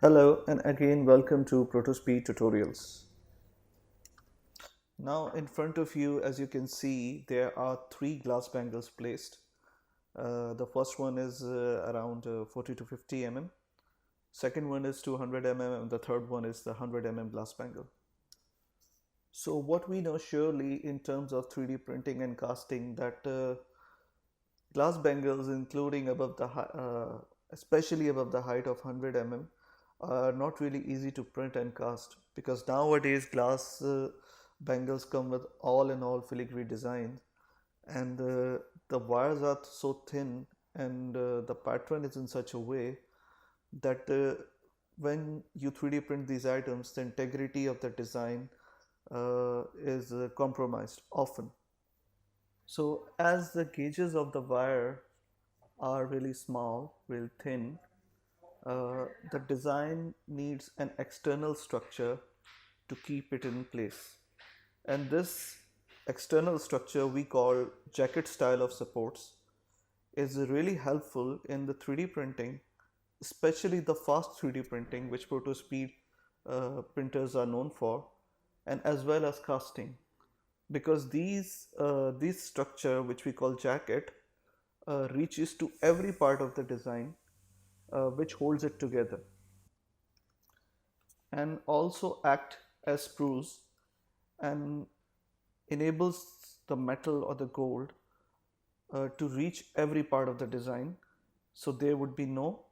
Hello and again welcome to Protospeed tutorials. Now in front of you, as you can see, there are three glass bangles placed. The first one is around 40 to 50 mm. Second one is 200 mm and the third one is the 100 mm glass bangle. So what we know surely in terms of 3D printing and casting that glass bangles including especially above the height of 100 mm are not really easy to print and cast because nowadays glass bangles come with all in all filigree design and the wires are so thin and the pattern is in such a way that when you 3D print these items, the integrity of the design is compromised often. So as the gauges of the wire are really small, real thin, the design needs an external structure to keep it in place. And this external structure we call jacket style of supports is really helpful in the 3D printing, especially the fast 3D printing, which Protospeed printers are known for, and as well as casting. Because these structure, which we call jacket, reaches to every part of the design, which holds it together, and also act as sprues and enables the metal or the gold to reach every part of the design. So there would be no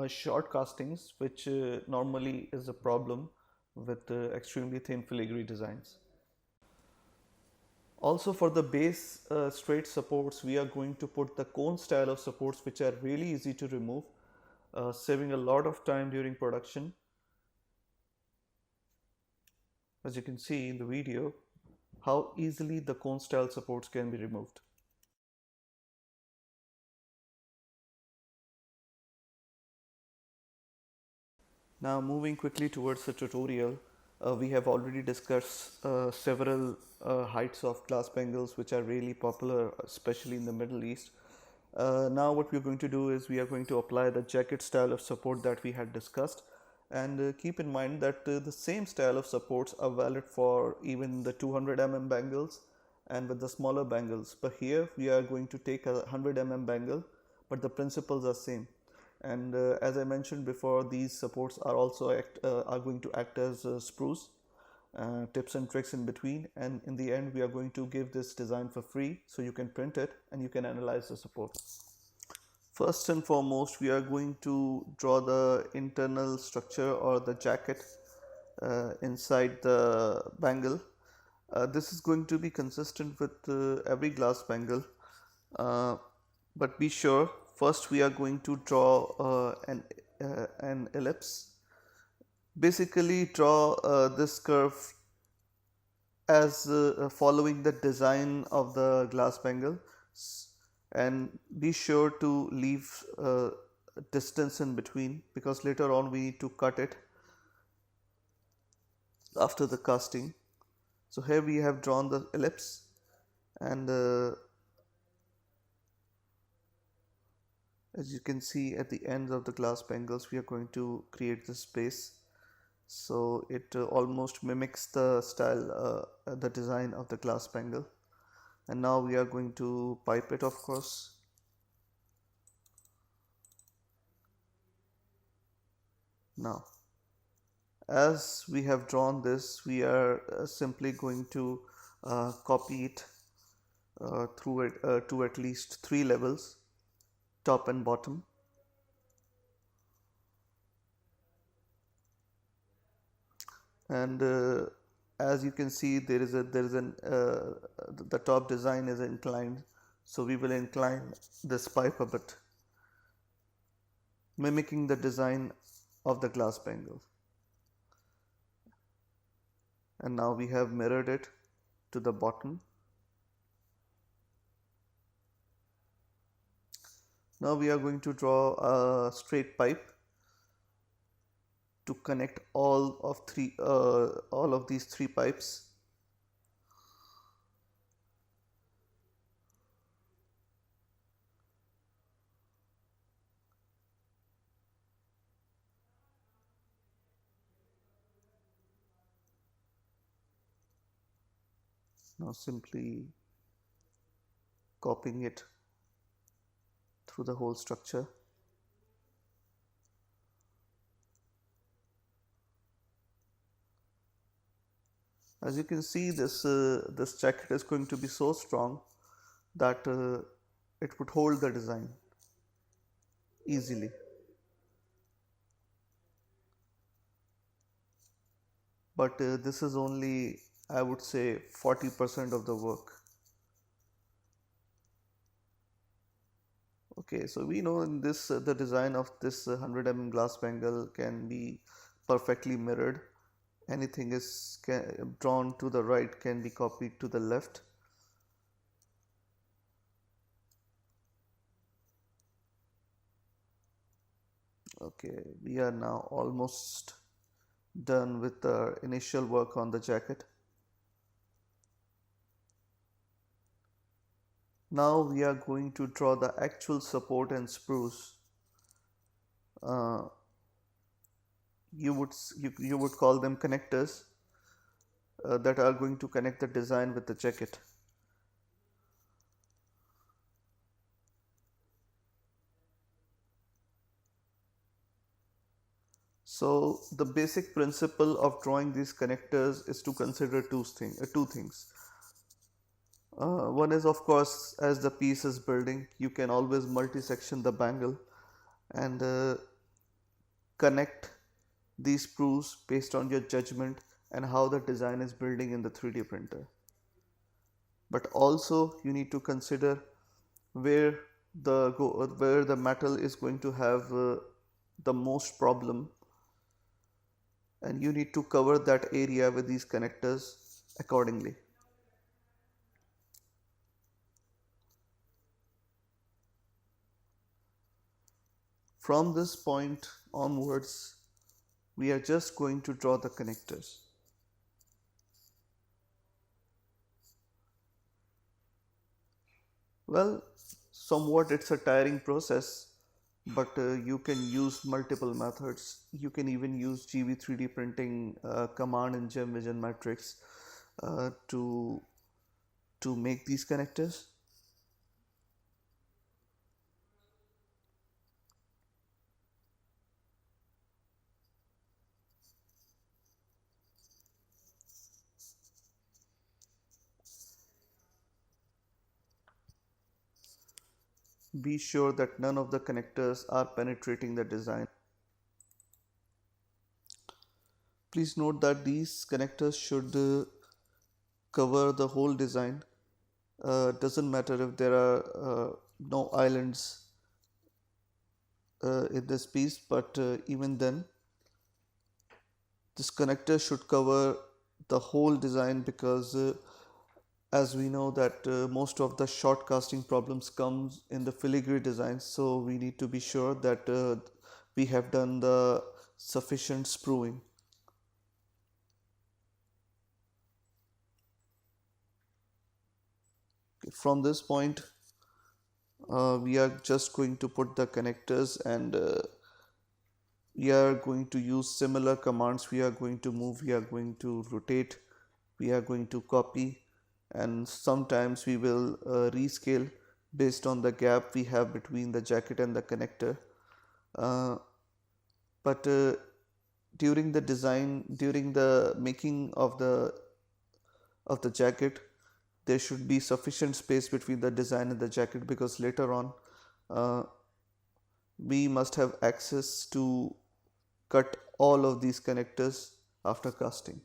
short castings, which normally is a problem with extremely thin filigree designs. Also for the base straight supports, we are going to put the cone style of supports, which are really easy to remove, saving a lot of time during production. As you can see in the video, how easily the cone style supports can be removed. Now moving quickly towards the tutorial, we have already discussed several heights of glass bangles which are really popular, especially in the Middle East. Now what we're going to do is we are going to apply the jacket style of support that we had discussed, and keep in mind that the same style of supports are valid for even the 200 mm bangles and with the smaller bangles, but here we are going to take a 100 mm bangle, but the principles are same. And as I mentioned before, these supports are also are going to act as sprues, tips and tricks in between, and in the end we are going to give this design for free so you can print it and you can analyze the support. First and foremost, we are going to draw the internal structure or the jacket inside the bangle. This is going to be consistent with every glass bangle, uh, but be sure first we are going to draw an ellipse. Basically draw this curve as following the design of the glass bangle, and be sure to leave distance in between because later on we need to cut it after the casting. So here we have drawn the ellipse, and as you can see at the ends of the glass bangles we are going to create this space, so it almost mimics the style, the design of the glass bangle. And now we are going to pipe it, of course. Now as we have drawn this, we are simply going to copy it through it to at least 3 levels, top and bottom. And as you can see, the top design is inclined, so we will incline this pipe a bit, mimicking the design of the glass bangle. And now we have mirrored it to the bottom. Now we are going to draw a straight pipe to connect all of these three pipes. Now simply copying it through the whole structure. As you can see, this jacket is going to be so strong that it would hold the design easily. But this is only, I would say, 40% of the work. Okay, so we know in this the design of this 100 mm glass bangle can be perfectly mirrored. Anything is drawn to the right can be copied to the left. Okay, we are now almost done with the initial work on the jacket. Now we are going to draw the actual support and sprues. Uh, you would call them connectors that are going to connect the design with the jacket. So the basic principle of drawing these connectors is to consider two things. One is, of course, as the piece is building, you can always multi-section the bangle and connect these sprues based on your judgment and how the design is building in the 3D printer. But also you need to consider where the metal is going to have the most problem, and you need to cover that area with these connectors accordingly. From this point onwards, we are just going to draw the connectors. Well, somewhat it's a tiring process, but you can use multiple methods. You can even use GV 3D printing command in Gem Vision Matrix to make these connectors. Be sure that none of the connectors are penetrating the design. Please note that these connectors should cover the whole design. Doesn't matter if there are no islands in this piece, but even then this connector should cover the whole design, because as we know that most of the short casting problems comes in the filigree designs, so we need to be sure that we have done the sufficient spruing. From this point we are just going to put the connectors, and we are going to use similar commands. We are going to move, we are going to rotate, we are going to copy, and sometimes we will rescale based on the gap we have between the jacket and the connector. But during the design, during the making of the jacket, there should be sufficient space between the design and the jacket, because later on we must have access to cut all of these connectors after casting.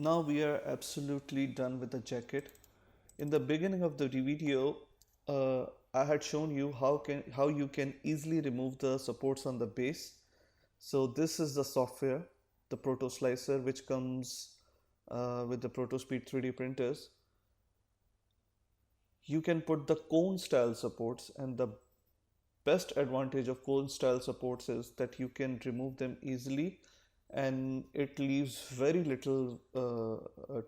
Now we are absolutely done with the jacket. In the beginning of the video, uh, I had shown you how you can easily remove the supports on the base. So this is the software, the Protoslicer, which comes with the ProtoSpeed 3D printers. You can put the cone style supports, and the best advantage of cone style supports is that you can remove them easily and it leaves very little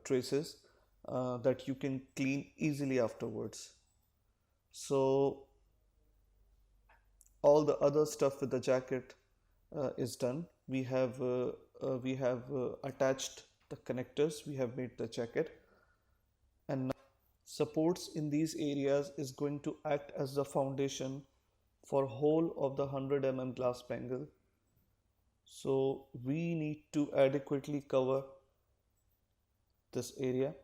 traces that you can clean easily afterwards. So all the other stuff with the jacket is done. We have attached the connectors, we have made the jacket, and now supports in these areas is going to act as the foundation for whole of the 100 glass bangle. So we need to adequately cover this area.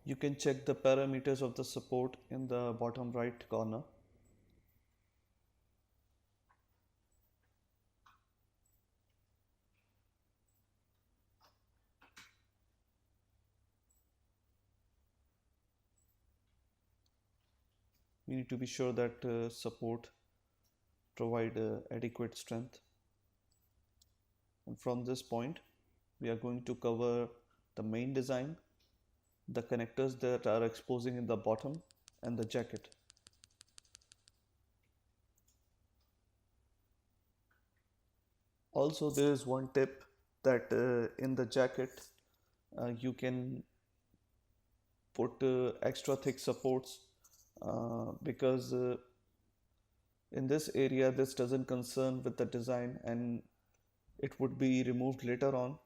You can check the parameters of the support in the bottom right corner. We need to be sure that support provide adequate strength. And from this point, we are going to cover the main design, the connectors that are exposing in the bottom, and the jacket. Also, there is one tip that in the jacket you can put extra thick supports because in this area this doesn't concern with the design and it would be removed later on.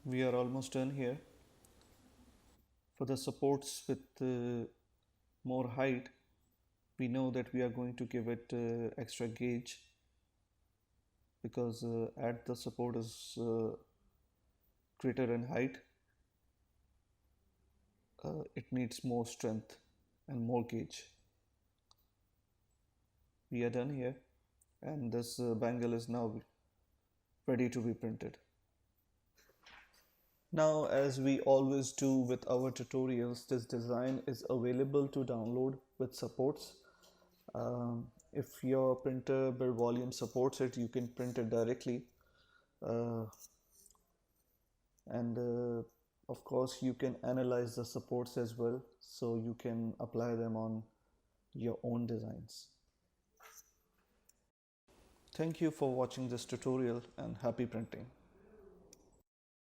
We are almost done here. For the supports with more height, we know that we are going to give it extra gauge, because at the support is greater in height, it needs more strength and more gauge. We are done here, and this bangle is now ready to be printed. Now, as we always do with our tutorials, this design is available to download with supports. If your printer build volume supports it, you can print it directly. Uh, and of course, you can analyze the supports as well, so you can apply them on your own designs. Thank you for watching this tutorial, and happy printing.